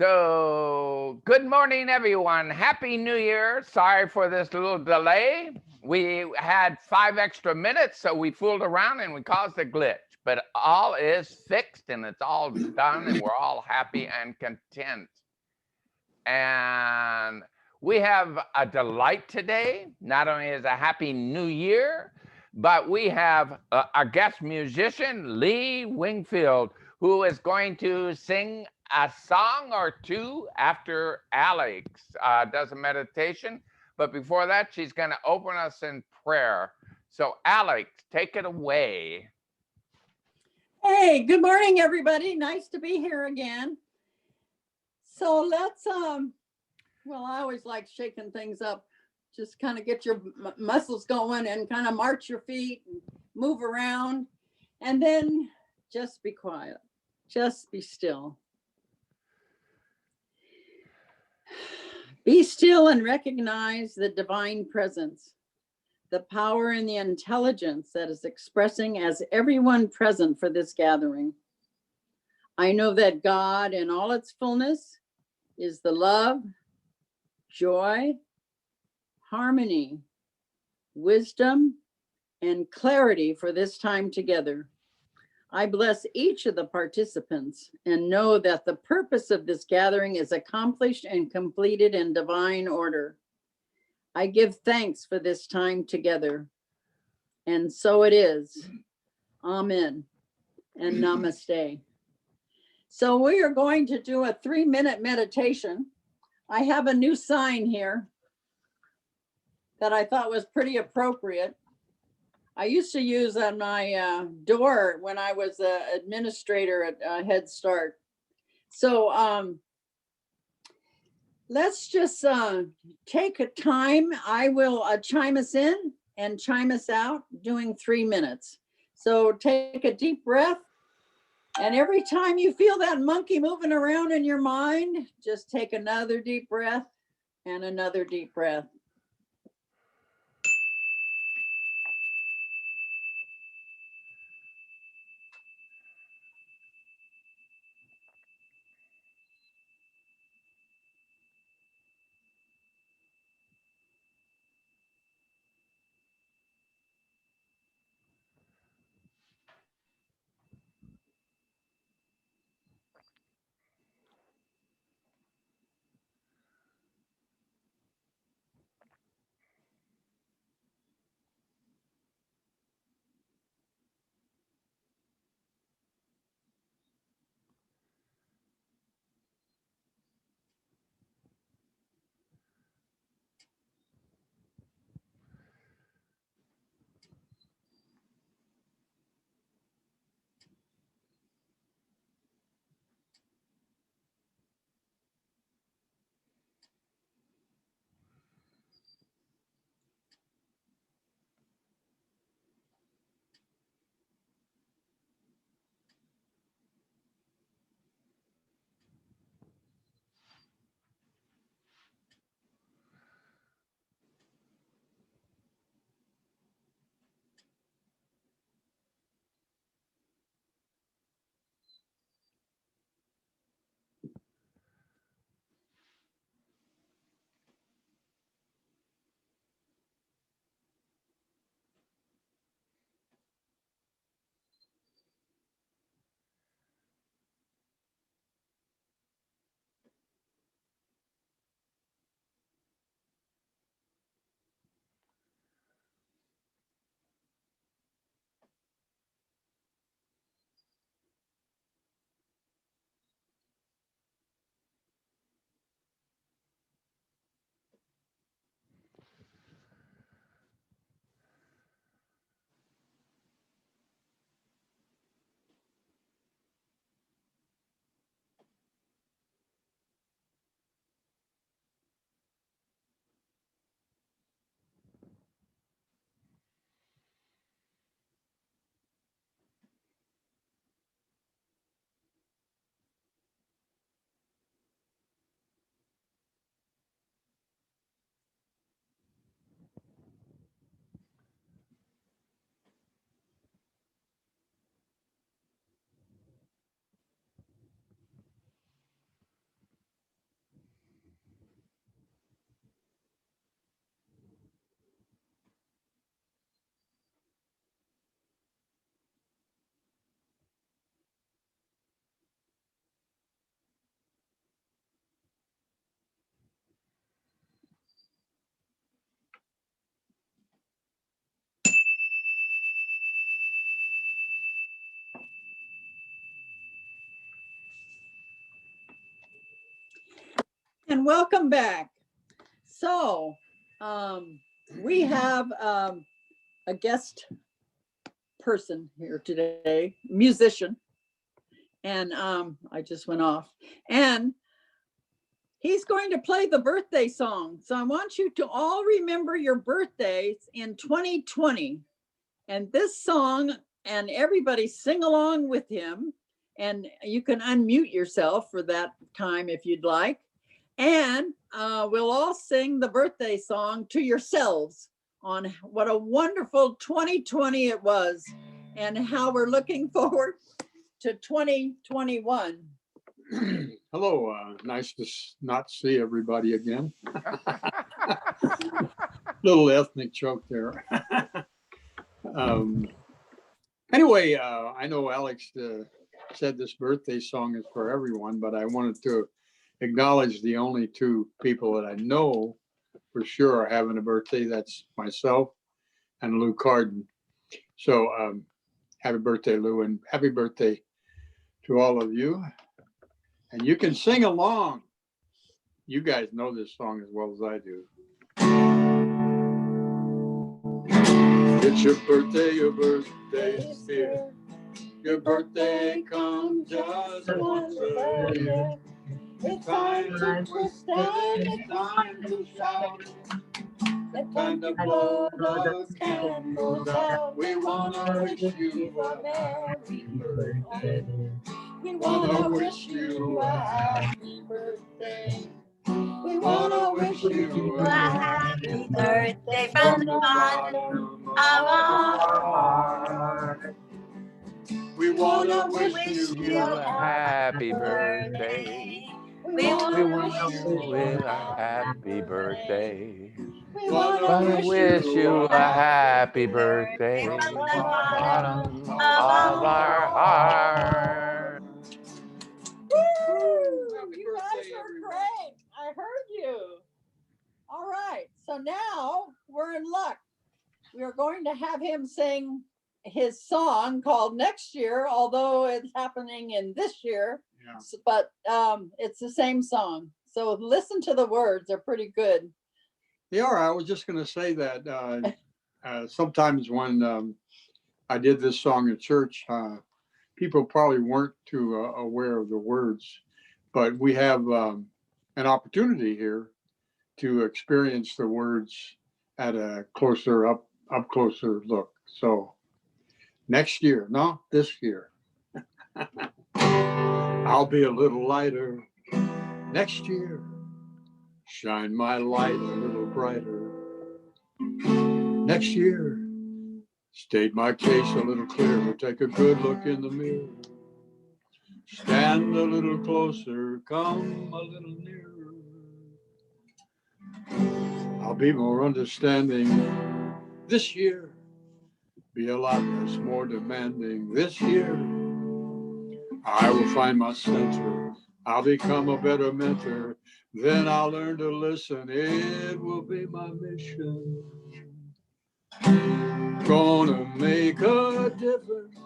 So, good morning, everyone. Happy New Year. Sorry for this little delay. We had 5 extra minutes, so we fooled around and we caused a glitch. But all is fixed and it's all done, and we're all happy and content. And we have a delight today. Not only is a Happy New Year, but we have our guest musician, Lee Wingfield, who is going to sing a song or two after Alex does a meditation. But before that, she's going to open us in prayer. So, Alex, take it away. Hey, good morning, everybody. Nice to be here again. So let's, well, I always like shaking things up. Just kind of get your muscles going and kind of march your feet and move around. And then just be quiet. Just be still. Be still and recognize the divine presence, the power and the intelligence that is expressing as everyone present for this gathering. I know that God in all its fullness is the love, joy, harmony, wisdom, and clarity for this time together. I bless each of the participants and know that the purpose of this gathering is accomplished and completed in divine order. I give thanks for this time together. And so it is. Amen and namaste. So we are going to do a 3-minute meditation. I have a new sign here that I thought was pretty appropriate. I used to use on my door when I was an administrator at Head Start. So let's just take a time. I will chime us in and chime us out doing 3 minutes. So take a deep breath. And every time you feel that monkey moving around in your mind, just take another deep breath and another deep breath. And welcome back. So we have a guest person here today, musician, and I just went off, and he's going to play the birthday song. So I want you to all remember your birthdays in 2020, and this song, and everybody sing along with him, and you can unmute yourself for that time if you'd like. And we'll all sing the birthday song to yourselves on what a wonderful 2020 it was and how we're looking forward to 2021. Hello, nice to not see everybody again. Little ethnic joke there. Anyway, I know Alex said this birthday song is for everyone, but I wanted to acknowledge the only two people that I know for sure are having a birthday. That's myself and Lou Carden. So happy birthday, Lou, and happy birthday to all of you. And you can sing along. You guys know this song as well as I do. It's your birthday is here. Your birthday comes just once a year. It's time to twist and it's time to shout. It's time to blow those candles out. We wanna wish you a merry birthday. We wanna wish you a happy birthday. We wanna wish you a happy birthday from the bottom of our heart. We wanna wish you a happy birthday. We We wanna wish you a happy birthday. We Wanna wish you a happy birthday from the bottom of our heart. Woo! Happy You guys birthday, are everyone. great. I heard you. All right. So now we're in luck. We are going to have him sing his song called Next Year, although it's happening in this year. Yeah. But it's the same song. So listen to the words. They're pretty good. They are. I was just going to say that sometimes when I did this song at church, people probably weren't too aware of the words, but we have an opportunity here to experience the words at a closer up closer look. So next year, no, this year, I'll be a little lighter. Next year, shine my light a little brighter. Next year, state my case a little clearer. Take a good look in the mirror. Stand a little closer, come a little nearer. I'll be more understanding this year. Be a lot less, more demanding this year. I will find my center. I'll become a better mentor. Then I'll learn to listen. It will be my mission. Gonna make a difference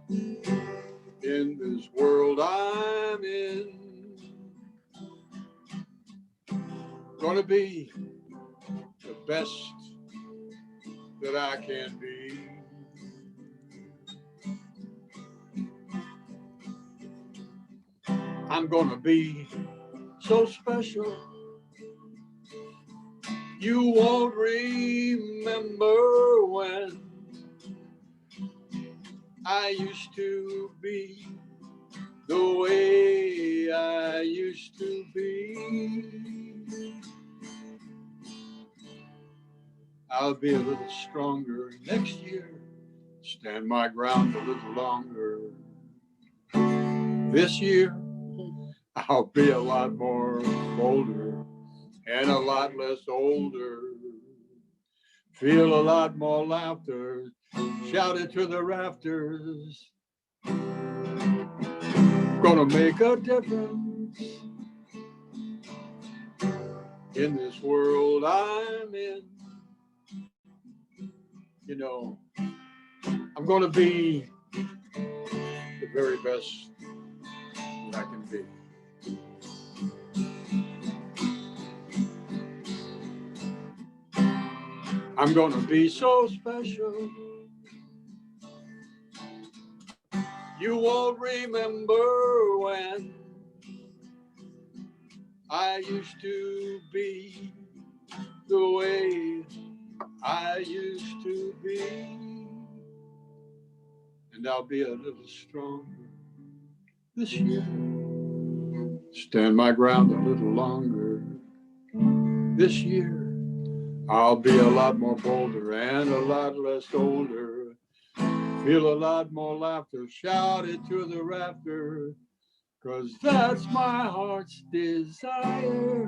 in this world I'm in. Gonna be the best that I can be. I'm gonna be so special. You won't remember when I used to be the way I used to be. I'll be a little stronger next year, stand my ground a little longer. This year, I'll be a lot more bolder and a lot less older. Feel a lot more laughter, shout it to the rafters. Gonna make a difference in this world I'm in. You know, I'm gonna be the very best that I can be. I'm gonna be so special. You won't remember when I used to be the way I used to be. And I'll be a little stronger this year. Stand my ground a little longer this year. I'll be a lot more bolder and a lot less older. Feel a lot more laughter, shout it to the rafter, 'cause that's my heart's desire.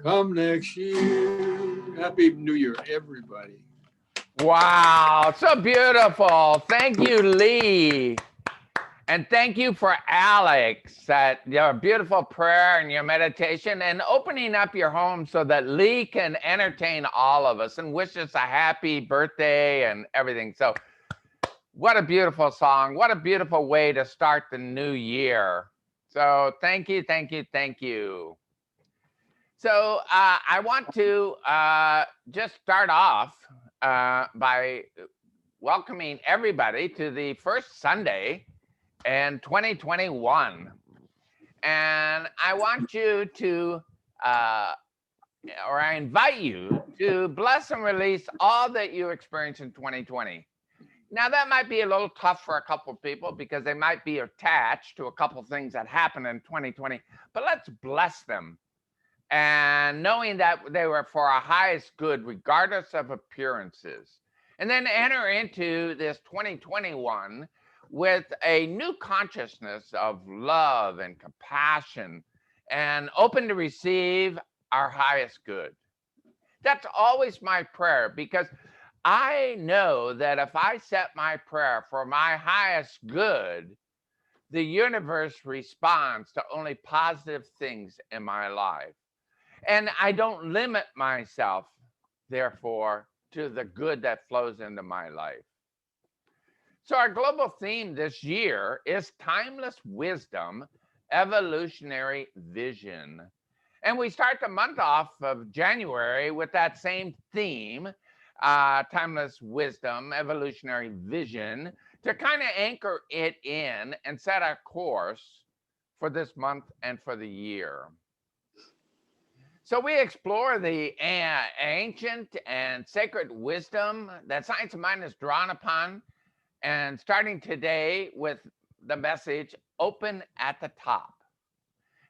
Come next year. Happy New Year, everybody. Wow, so beautiful. Thank you, Lee. And thank you for Alex, that your beautiful prayer and your meditation and opening up your home so that Lee can entertain all of us and wish us a happy birthday and everything. So what a beautiful song. What a beautiful way to start the new year. So thank you, thank you, thank you. So I want to just start off by welcoming everybody to the first Sunday in 2021. And I want you to, or I invite you to bless and release all that you experienced in 2020. Now, that might be a little tough for a couple of people because they might be attached to a couple of things that happened in 2020, but let's bless them. And knowing that they were for our highest good, regardless of appearances. And then enter into this 2021 with a new consciousness of love and compassion and open to receive our highest good. That's always my prayer, because I know that if I set my prayer for my highest good, the universe responds to only positive things in my life. And I don't limit myself, therefore, to the good that flows into my life. So our global theme this year is timeless wisdom, evolutionary vision. And we start the month off of January with that same theme, timeless wisdom, evolutionary vision, to kind of anchor it in and set our course for this month and for the year. So we explore the ancient and sacred wisdom that Science of Mind is drawn upon, and starting today with the message, Open at the Top.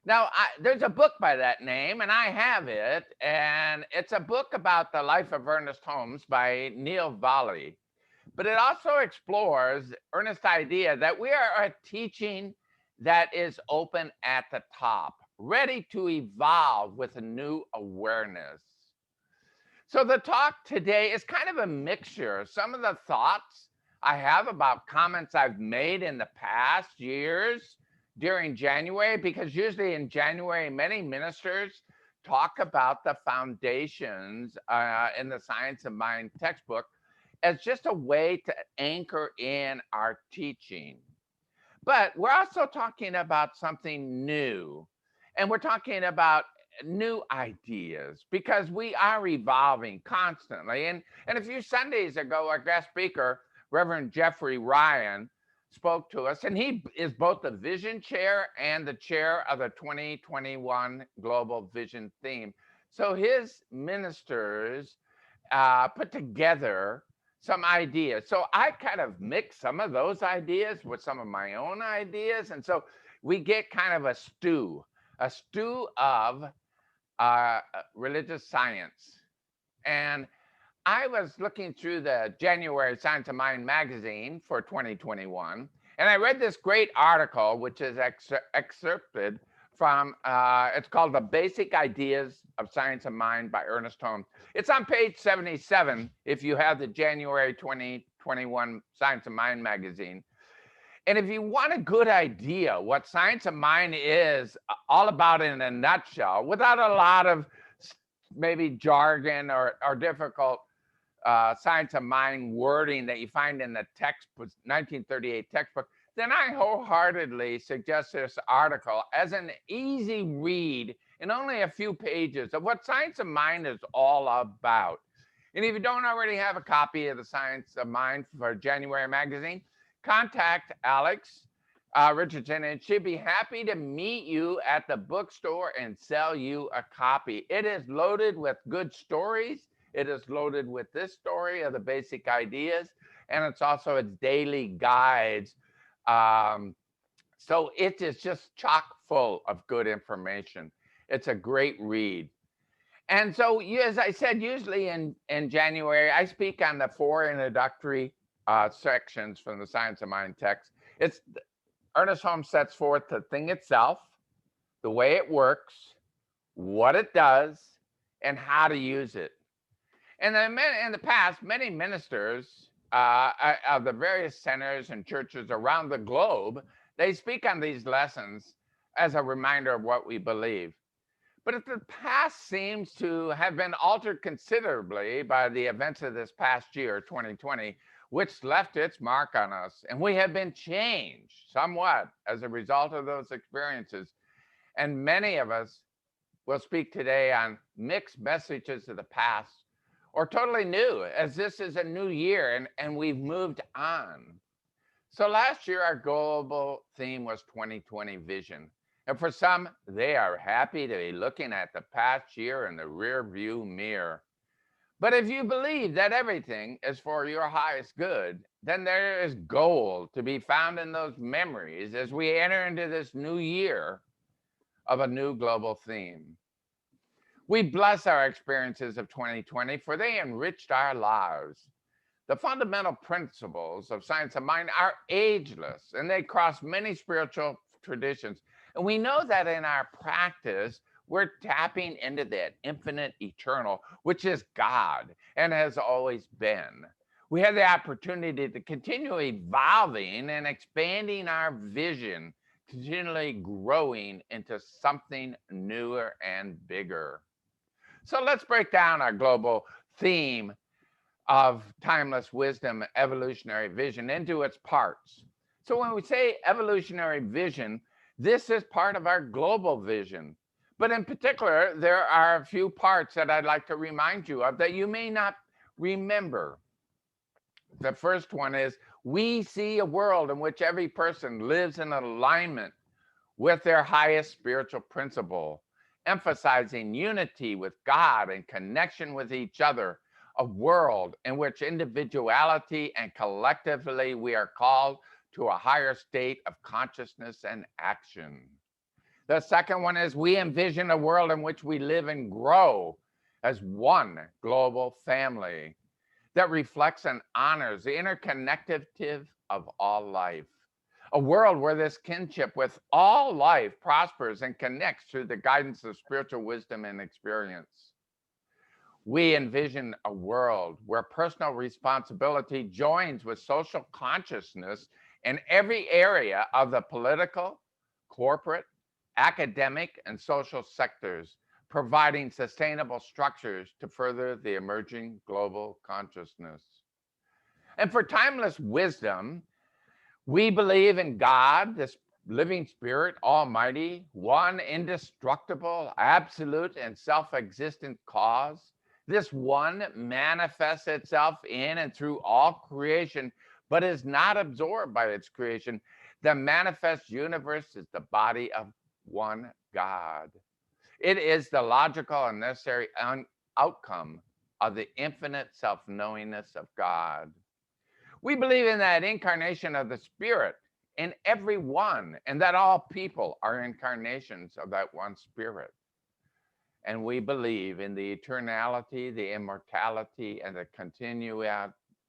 Now, there's a book by that name, and I have it, and it's a book about the life of Ernest Holmes by Neal Vahle. But it also explores Ernest's idea that we are a teaching that is open at the top, ready to evolve with a new awareness. So the talk today is kind of a mixture. Some of the thoughts I have about comments I've made in the past years during January, because usually in January, many ministers talk about the foundations in the Science of Mind textbook as just a way to anchor in our teaching. But we're also talking about something new, and we're talking about new ideas, because we are evolving constantly. And a few Sundays ago, our guest speaker, Reverend Jeffrey Ryan, spoke to us, and he is both the vision chair and the chair of the 2021 Global Vision Theme. So his ministers put together some ideas. So I kind of mix some of those ideas with some of my own ideas. And so we get kind of a stew of religious science. And I was looking through the January Science of Mind magazine for 2021, and I read this great article, which is excerpted from, it's called The Basic Ideas of Science of Mind by Ernest Holmes. It's on page 77 if you have the January 2021 Science of Mind magazine. And if you want a good idea what Science of Mind is all about in a nutshell, without a lot of maybe jargon or difficult Science of Mind wording that you find in the textbook, 1938 textbook, then I wholeheartedly suggest this article as an easy read in only a few pages of what Science of Mind is all about. And if you don't already have a copy of The Science of Mind for January magazine, contact Alex Richardson, and she'd be happy to meet you at the bookstore and sell you a copy. It is loaded with good stories. It is loaded with this story of the basic ideas, and it's also its daily guides. So it is just chock full of good information. It's a great read. And so, as I said, usually in January, I speak on the 4 introductory sections from the Science of Mind text. It's Ernest Holmes sets forth the thing itself, the way it works, what it does, and how to use it. And then in the past, many ministers of the various centers and churches around the globe, they speak on these lessons as a reminder of what we believe. But the past seems to have been altered considerably by the events of this past year, 2020, which left its mark on us. And we have been changed somewhat as a result of those experiences. And many of us will speak today on mixed messages of the past or totally new, as this is a new year and we've moved on. So last year, our global theme was 2020 vision. And for some, they are happy to be looking at the past year in the rear view mirror. But if you believe that everything is for your highest good, then there is gold to be found in those memories as we enter into this new year of a new global theme. We bless our experiences of 2020, for they enriched our lives. The fundamental principles of Science of Mind are ageless, and they cross many spiritual traditions. And we know that in our practice, we're tapping into that infinite eternal, which is God and has always been. We have the opportunity to continue evolving and expanding our vision, continually growing into something newer and bigger. So let's break down our global theme of timeless wisdom, evolutionary vision, into its parts. So when we say evolutionary vision, this is part of our global vision. But in particular, there are a few parts that I'd like to remind you of that you may not remember. The first one is we see a world in which every person lives in alignment with their highest spiritual principle, emphasizing unity with God and connection with each other, a world in which individuality and collectively we are called to a higher state of consciousness and action. The second one is we envision a world in which we live and grow as one global family that reflects and honors the interconnectivity of all life. A world where this kinship with all life prospers and connects through the guidance of spiritual wisdom and experience. We envision a world where personal responsibility joins with social consciousness in every area of the political, corporate, academic, and social sectors, providing sustainable structures to further the emerging global consciousness. And for timeless wisdom, we believe in God, this living spirit, almighty, one indestructible, absolute, and self-existent cause. This one manifests itself in and through all creation, but is not absorbed by its creation. The manifest universe is the body of one God. It is the logical and necessary outcome of the infinite self-knowingness of God. We believe in that incarnation of the Spirit in every one, and that all people are incarnations of that one Spirit. And we believe in the eternality, the immortality, and the continuity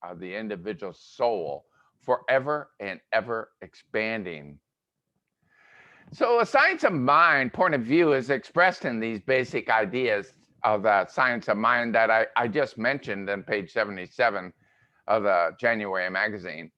of the individual soul, forever and ever expanding. So a Science of Mind point of view is expressed in these basic ideas of the Science of Mind that I just mentioned on page 77 of the January magazine,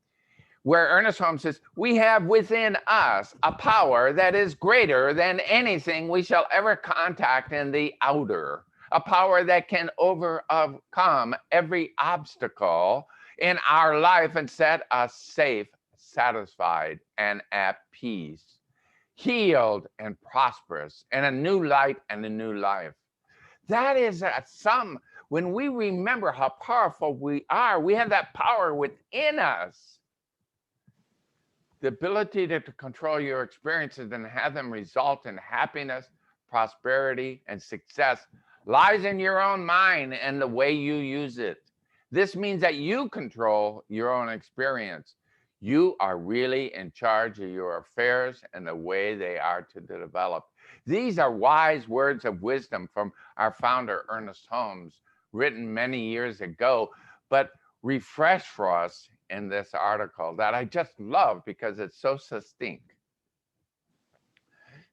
where Ernest Holmes says, we have within us a power that is greater than anything we shall ever contact in the outer, a power that can overcome every obstacle in our life and set us safe, satisfied, and at peace, healed and prosperous, and a new light and a new life. That is When we remember how powerful we are, we have that power within us. The ability to control your experiences and have them result in happiness, prosperity, and success lies in your own mind and the way you use it. This means that you control your own experience. You are really in charge of your affairs and the way they are to develop. These are wise words of wisdom from our founder, Ernest Holmes, written many years ago, but refreshed for us in this article that I just love because it's so succinct.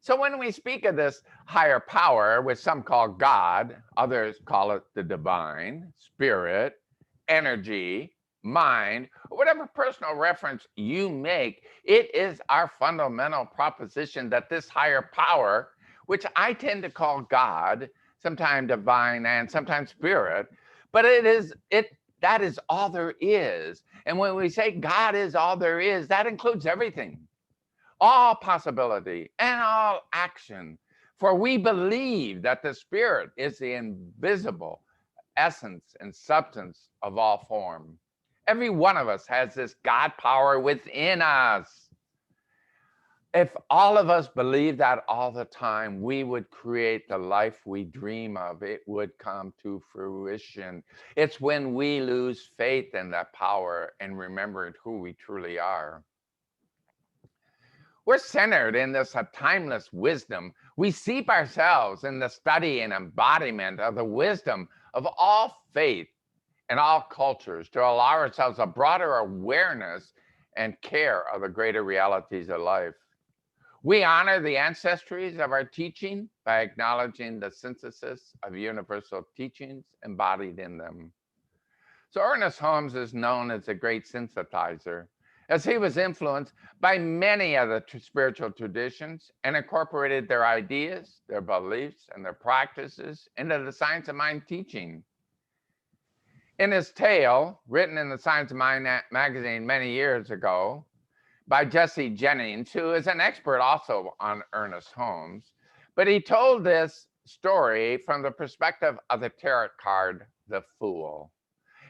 So when we speak of this higher power, which some call God, others call it the divine, spirit, energy, mind, or whatever personal reference you make, it is our fundamental proposition that this higher power, which I tend to call God, sometimes divine and sometimes spirit, but that is all there is. And when we say God is all there is, that includes everything, all possibility and all action. For we believe that the spirit is the invisible essence and substance of all form. Every one of us has this God power within us. If all of us believed that all the time, we would create the life we dream of. It would come to fruition. It's when we lose faith in that power and remember who we truly are. We're centered in this timeless wisdom. We seep ourselves in the study and embodiment of the wisdom of all faith and all cultures to allow ourselves a broader awareness and care of the greater realities of life. We honor the ancestries of our teaching by acknowledging the synthesis of universal teachings embodied in them. So Ernest Holmes is known as a great synthesizer, as he was influenced by many of the spiritual traditions and incorporated their ideas, their beliefs, and their practices into the Science of Mind teaching. In his tale, written in the Science of Mind magazine many years ago, by Jesse Jennings, who is an expert also on Ernest Holmes, but he told this story from the perspective of the tarot card, the Fool.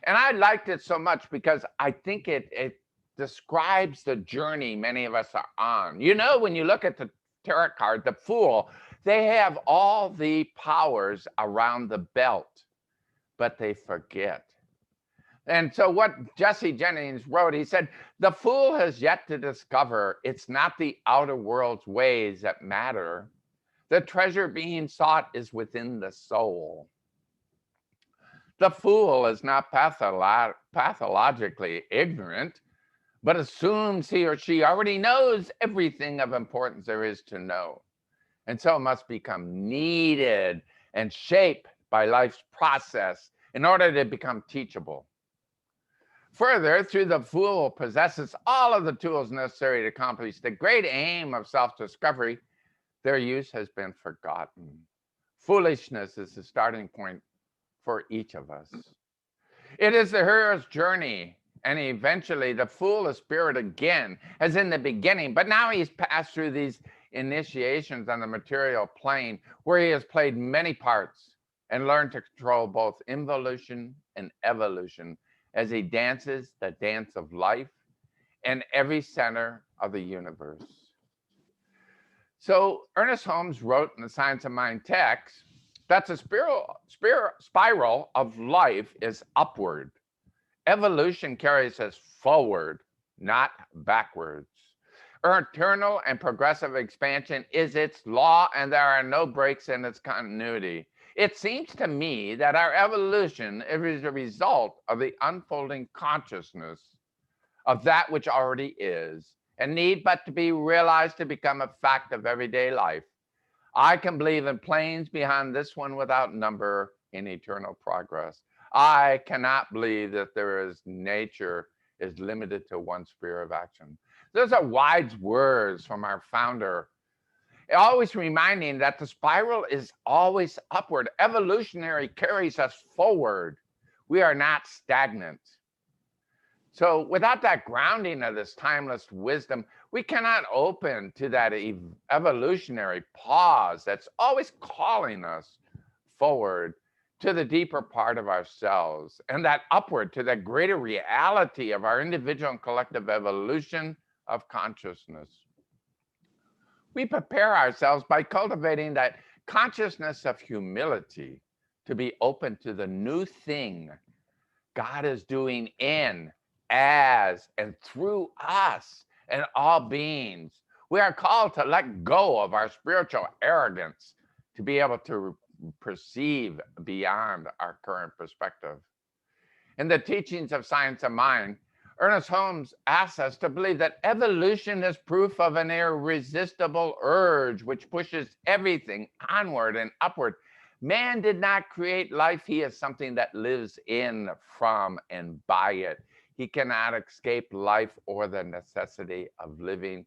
And I liked it so much because I think it describes the journey many of us are on. You know, when you look at the tarot card, the Fool, they have all the powers around the belt, but they forget. And so what Jesse Jennings wrote, he said, the fool has yet to discover it's not the outer world's ways that matter. The treasure being sought is within the soul. The fool is not pathologically ignorant, but assumes he or she already knows everything of importance there is to know. And so must become kneaded and shaped by life's process in order to become teachable. Further, through the fool possesses all of the tools necessary to accomplish the great aim of self-discovery, their use has been forgotten. Foolishness is the starting point for each of us. It is the hero's journey, and eventually the fool is spirit again, as in the beginning, but now he's passed through these initiations on the material plane, where he has played many parts and learned to control both involution and evolution, as he dances the dance of life in every center of the universe. So Ernest Holmes wrote in the Science of Mind text that the spiral of life is upward. Evolution carries us forward, not backwards. Eternal and progressive expansion is its law, and there are no breaks in its continuity. It seems to me that our evolution is a result of the unfolding consciousness of that which already is and need but to be realized to become a fact of everyday life. I can believe in planes beyond this one without number in eternal progress. I cannot believe that nature is limited to one sphere of action. Those are wise words from our founder, always reminding that the spiral is always upward. Evolutionary carries us forward. We are not stagnant. So without that grounding of this timeless wisdom, we cannot open to that evolutionary pause that's always calling us forward to the deeper part of ourselves, and that upward to the greater reality of our individual and collective evolution of consciousness. We prepare ourselves by cultivating that consciousness of humility to be open to the new thing God is doing in, as, and through us and all beings. We are called to let go of our spiritual arrogance, to be able to perceive beyond our current perspective. In the teachings of Science of Mind, Ernest Holmes asks us to believe that evolution is proof of an irresistible urge which pushes everything onward and upward. Man did not create life. He is something that lives in, from, and by it. He cannot escape life or the necessity of living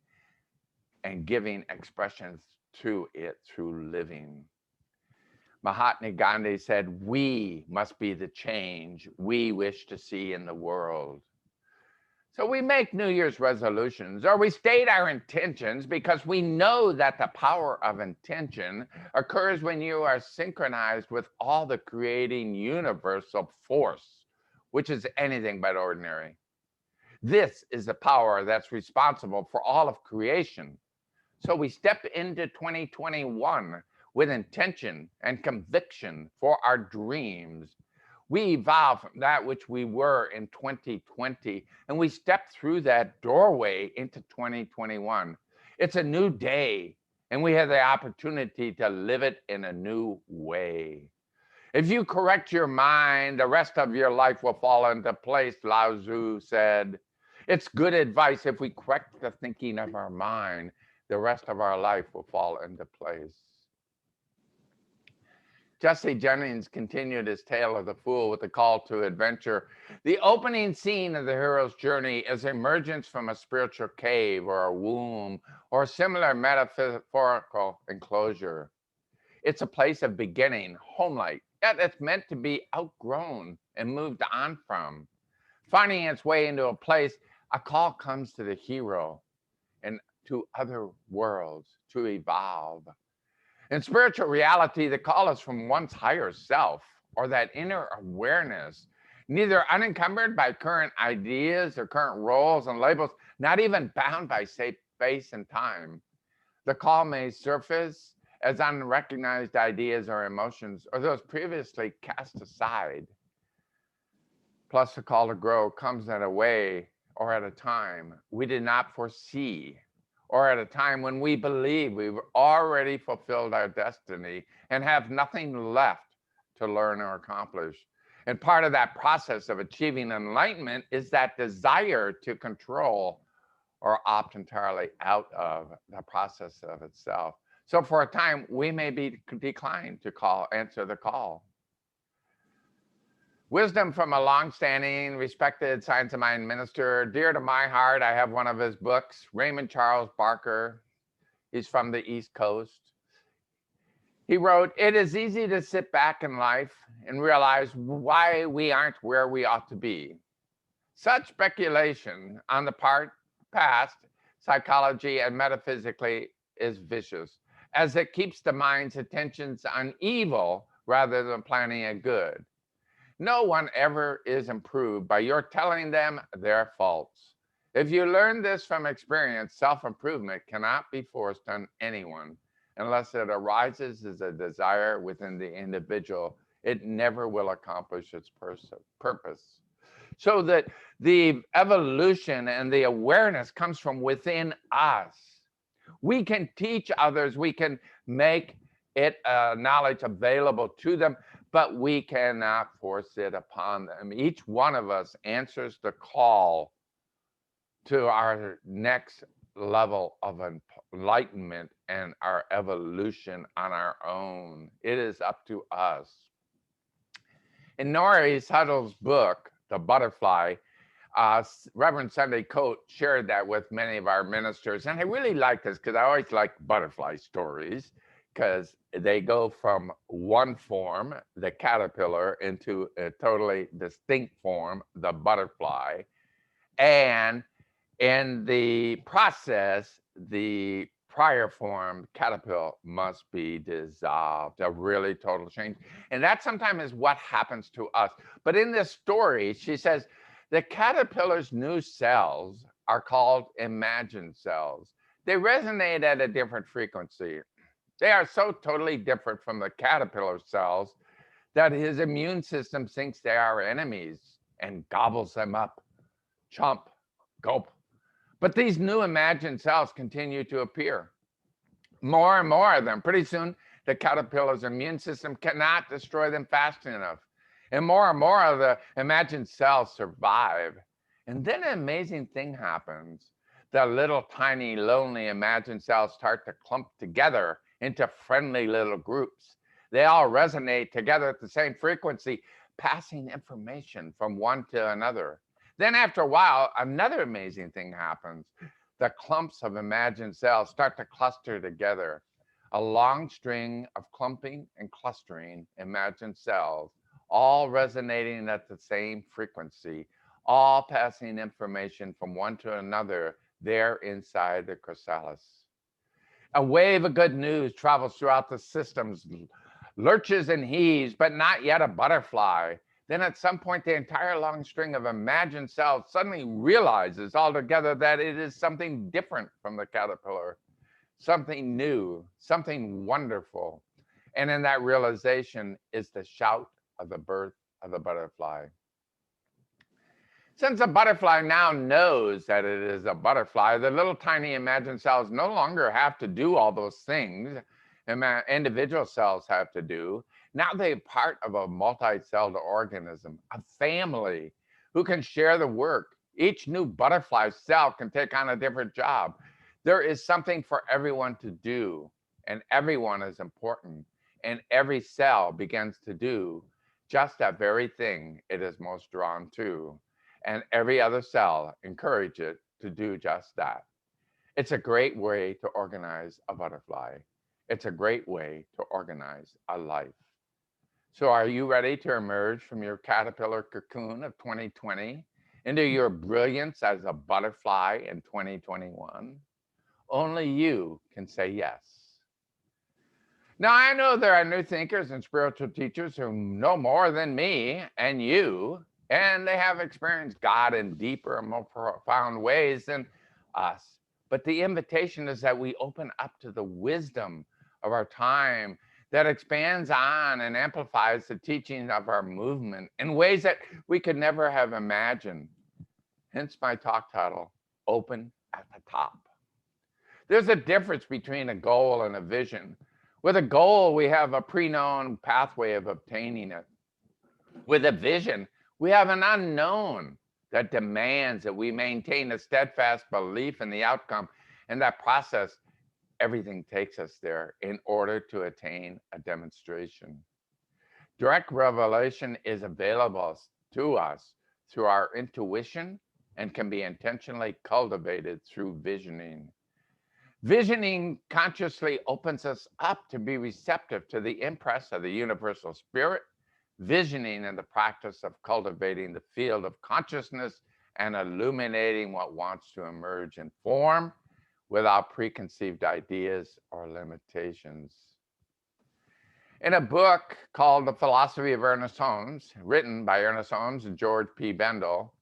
and giving expressions to it through living. Mahatma Gandhi said, "We must be the change we wish to see in the world." So we make New Year's resolutions, or we state our intentions, because we know that the power of intention occurs when you are synchronized with all the creating universal force, which is anything but ordinary. This is the power that's responsible for all of creation. So we step into 2021 with intention and conviction for our dreams. We evolve from that which we were in 2020, and we step through that doorway into 2021. It's a new day, and we have the opportunity to live it in a new way. If you correct your mind, the rest of your life will fall into place, Lao Tzu said. It's good advice. If we correct the thinking of our mind, the rest of our life will fall into place. Jesse Jennings continued his tale of the fool with the call to adventure. The opening scene of the hero's journey is emergence from a spiritual cave or a womb or similar metaphorical enclosure. It's a place of beginning, home-like, yet it's meant to be outgrown and moved on from. Finding its way into a place, a call comes to the hero and to other worlds to evolve. In spiritual reality, the call is from one's higher self, or that inner awareness, neither unencumbered by current ideas or current roles and labels, not even bound by space and time. The call may surface as unrecognized ideas or emotions, or those previously cast aside. Plus, the call to grow comes at a way or at a time we did not foresee, or at a time when we believe we've already fulfilled our destiny and have nothing left to learn or accomplish. And part of that process of achieving enlightenment is that desire to control or opt entirely out of the process of itself. So for a time, we may be declined to answer the call. Wisdom from a long-standing, respected Science of Mind minister, dear to my heart. I have one of his books, Raymond Charles Barker. He's from the East Coast. He wrote, "It is easy to sit back in life and realize why we aren't where we ought to be. Such speculation on the past, psychology, and metaphysically is vicious, as it keeps the mind's attentions on evil rather than planning a good. No one ever is improved by your telling them their faults. If you learn this from experience, self-improvement cannot be forced on anyone unless it arises as a desire within the individual. It never will accomplish its purpose." So that the evolution and the awareness comes from within us. We can teach others, we can make it knowledge available to them, but we cannot force it upon them. Each one of us answers the call to our next level of enlightenment and our evolution on our own. It is up to us. In Norris Huddle's book, The Butterfly, Reverend Sunday Coate shared that with many of our ministers. And I really like this because I always like butterfly stories, because they go from one form, the caterpillar, into a totally distinct form, the butterfly. And in the process prior form, caterpillar must be dissolved, a really total change. And that sometimes is what happens to us. But in this story, she says the caterpillar's new cells are called imagined cells. They resonate at a different frequency. They are so totally different from the caterpillar cells that his immune system thinks they are enemies and gobbles them up. Chomp, gulp. But these new imagined cells continue to appear. More and more of them. Pretty soon, the caterpillar's immune system cannot destroy them fast enough. And more of the imagined cells survive. And then an amazing thing happens. The little tiny lonely imagined cells start to clump together into friendly little groups. They all resonate together at the same frequency, passing information from one to another. Then after a while, another amazing thing happens. The clumps of imagined cells start to cluster together. A long string of clumping and clustering imagined cells, all resonating at the same frequency, all passing information from one to another there inside the chrysalis. A wave of good news travels throughout the systems, lurches and heaves, but not yet a butterfly. Then at some point, the entire long string of imagined cells suddenly realizes altogether that it is something different from the caterpillar, something new, something wonderful. And in that realization is the shout of the birth of the butterfly. Since the butterfly now knows that it is a butterfly, the little tiny imagined cells no longer have to do all those things individual cells have to do. Now they're part of a multi-celled organism, a family who can share the work. Each new butterfly cell can take on a different job. There is something for everyone to do, and everyone is important. And every cell begins to do just that very thing it is most drawn to. And every other cell encourages it to do just that. It's a great way to organize a butterfly. It's a great way to organize a life. So are you ready to emerge from your caterpillar cocoon of 2020 into your brilliance as a butterfly in 2021? Only you can say yes. Now, I know there are new thinkers and spiritual teachers who know more than me and you, and they have experienced God in deeper and more profound ways than us. But the invitation is that we open up to the wisdom of our time that expands on and amplifies the teachings of our movement in ways that we could never have imagined. Hence my talk title, Open at the Top. There's a difference between a goal and a vision. With a goal, we have a pre-known pathway of obtaining it. With a vision, we have an unknown that demands that we maintain a steadfast belief in the outcome, and that process, everything takes us there in order to attain a demonstration. Direct revelation is available to us through our intuition and can be intentionally cultivated through visioning. Visioning consciously opens us up to be receptive to the impress of the universal spirit. Visioning and the practice of cultivating the field of consciousness and illuminating what wants to emerge in form without preconceived ideas or limitations. In a book called The Philosophy of Ernest Holmes, written by Ernest Holmes and George P. Bendel,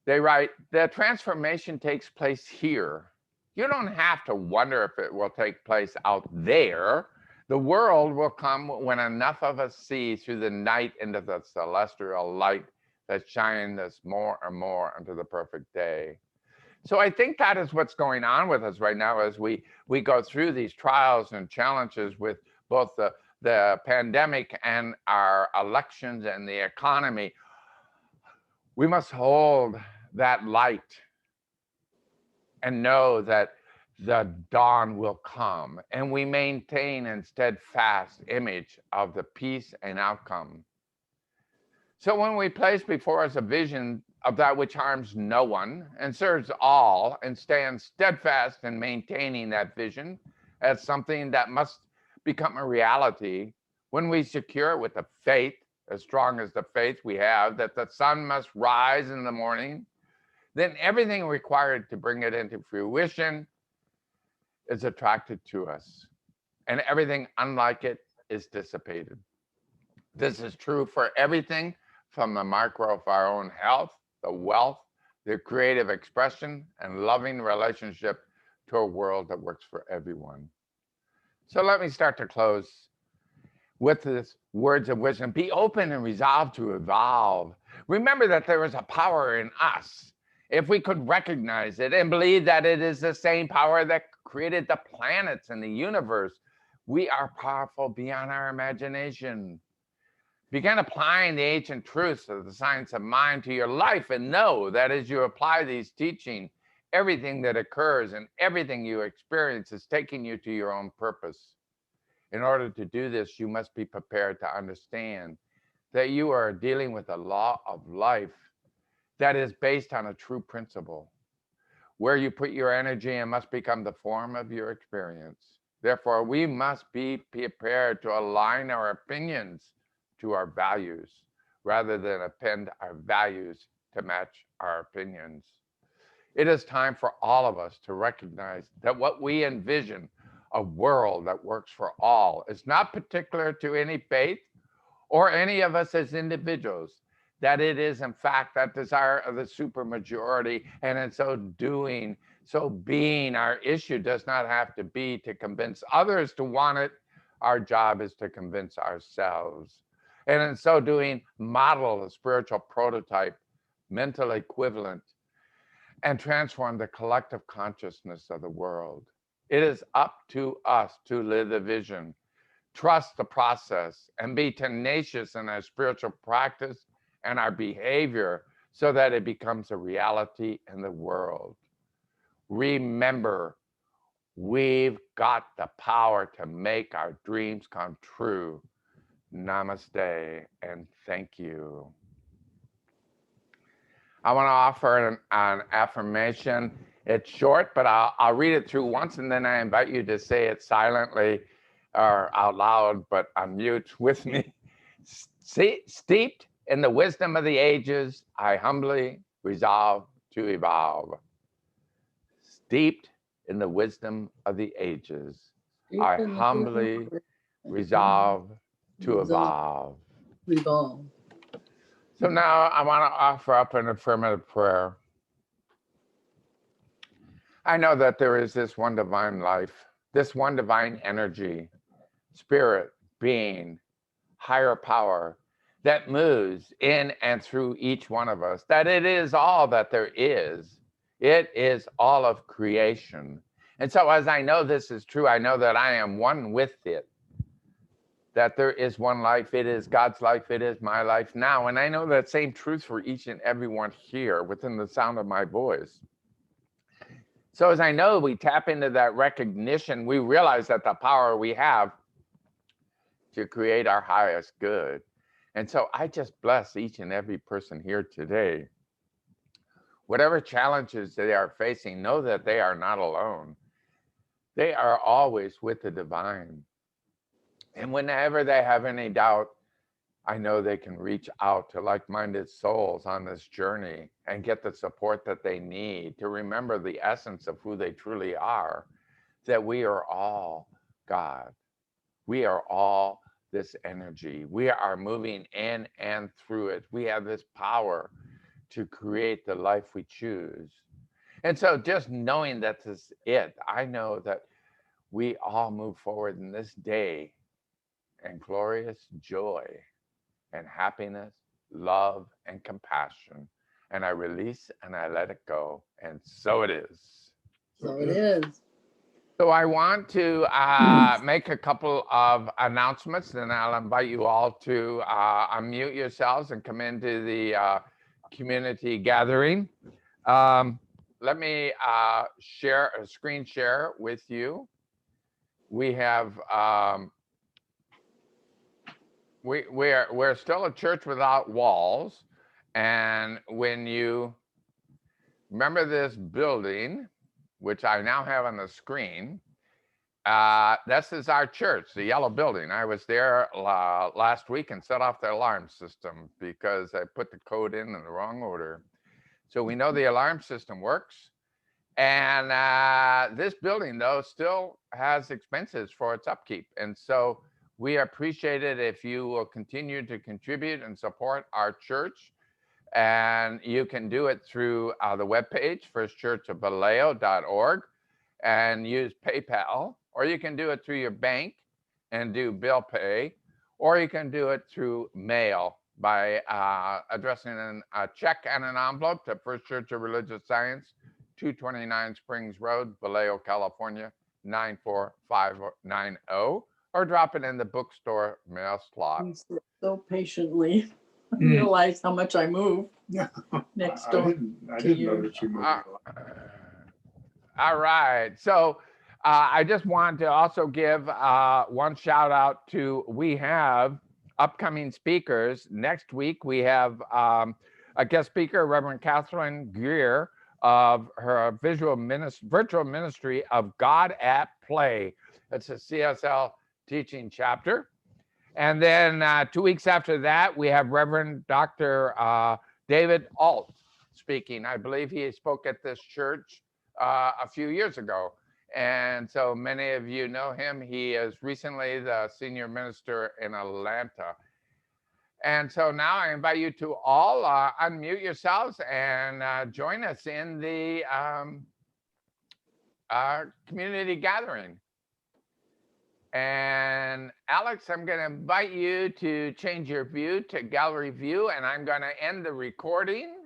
they write, the transformation takes place here. You don't have to wonder if it will take place out there. The world will come when enough of us see through the night into the celestial light that shines us more and more into the perfect day. So I think that is what's going on with us right now as we go through these trials and challenges with both the pandemic and our elections and the economy. We must hold that light and know that the dawn will come, and we maintain a steadfast image of the peace and outcome. So when we place before us a vision of that which harms no one and serves all, and stand steadfast in maintaining that vision as something that must become a reality, when we secure it with the faith, as strong as the faith we have, that the sun must rise in the morning, then everything required to bring it into fruition is attracted to us, and everything unlike it is dissipated. This is true for everything from the micro of our own health, the wealth, the creative expression, and loving relationship to a world that works for everyone. So let me start to close with this words of wisdom. Be open and resolve to evolve. Remember that there is a power in us. If we could recognize it and believe that it is the same power that created the planets and the universe, we are powerful beyond our imagination. Begin applying the ancient truths of the science of mind to your life, and know that as you apply these teachings, everything that occurs and everything you experience is taking you to your own purpose. In order to do this, you must be prepared to understand that you are dealing with a law of life that is based on a true principle. Where you put your energy in must become the form of your experience. Therefore, we must be prepared to align our opinions to our values rather than append our values to match our opinions. It is time for all of us to recognize that what we envision, a world that works for all, is not particular to any faith or any of us as individuals, that it is in fact that desire of the supermajority, and in so doing, so being, our issue does not have to be to convince others to want it. Our job is to convince ourselves. And in so doing, model a spiritual prototype, mental equivalent, and transform the collective consciousness of the world. It is up to us to live the vision, trust the process, and be tenacious in our spiritual practice and our behavior so that it becomes a reality in the world. Remember, we've got the power to make our dreams come true. Namaste and thank you. I want to offer an affirmation. It's short, but I'll read it through once, and then I invite you to say it silently or out loud, but on mute with me. Steeped in the wisdom of the ages, I humbly resolve to evolve. Steeped in the wisdom of the ages, I humbly resolve to evolve. Revolve. So now I want to offer up an affirmative prayer. I know that there is this one divine life, this one divine energy, spirit, being, higher power that moves in and through each one of us, that it is all that there is. It is all of creation. And so as I know this is true, I know that I am one with it, that there is one life. It is God's life. It is my life now. And I know that same truth for each and every one here within the sound of my voice. So as I know we tap into that recognition, we realize that the power we have to create our highest good. And so I just bless each and every person here today. Whatever challenges they are facing, know that they are not alone. They are always with the divine. And whenever they have any doubt, I know they can reach out to like-minded souls on this journey and get the support that they need to remember the essence of who they truly are, that we are all God. We are all this energy. We are moving in and through it. We have this power to create the life we choose. And so just knowing that this is it, I know that we all move forward in this day in glorious joy and happiness, love and compassion. And I release and I let it go. And so it is. So it is. So I want to make a couple of announcements, and I'll invite you all to unmute yourselves and come into the community gathering. Let me share a screen share with you. We have we're still a church without walls, and when you remember this building, which I now have on the screen, this is our church, the yellow building. I was there last week and set off the alarm system because I put the code in the wrong order. So we know the alarm system works, And this building, though, still has expenses for its upkeep. And so we appreciate it if you will continue to contribute and support our church. And you can do it through the webpage, firstchurchofvallejo.org, and use PayPal, or you can do it through your bank and do bill pay, or you can do it through mail by addressing a check and an envelope to First Church of Religious Science, 229 Springs Road, Vallejo, California, 94590, or drop it in the bookstore mail slot. He said so patiently. I realize how much I move Yeah. next I door. didn't know that you moved. All right. So I just want to also give one shout out to, we have upcoming speakers. Next week, we have a guest speaker, Reverend Catherine Greer, of her virtual ministry of God at Play. It's a CSL teaching chapter. And then 2 weeks after that, we have Reverend Dr. David Alt speaking. I believe he spoke at this church a few years ago. And so many of you know him. He is recently the senior minister in Atlanta. And so now I invite you to all unmute yourselves and join us in the community gathering. And Alex, I'm going to invite you to change your view to gallery view, and I'm going to end the recording.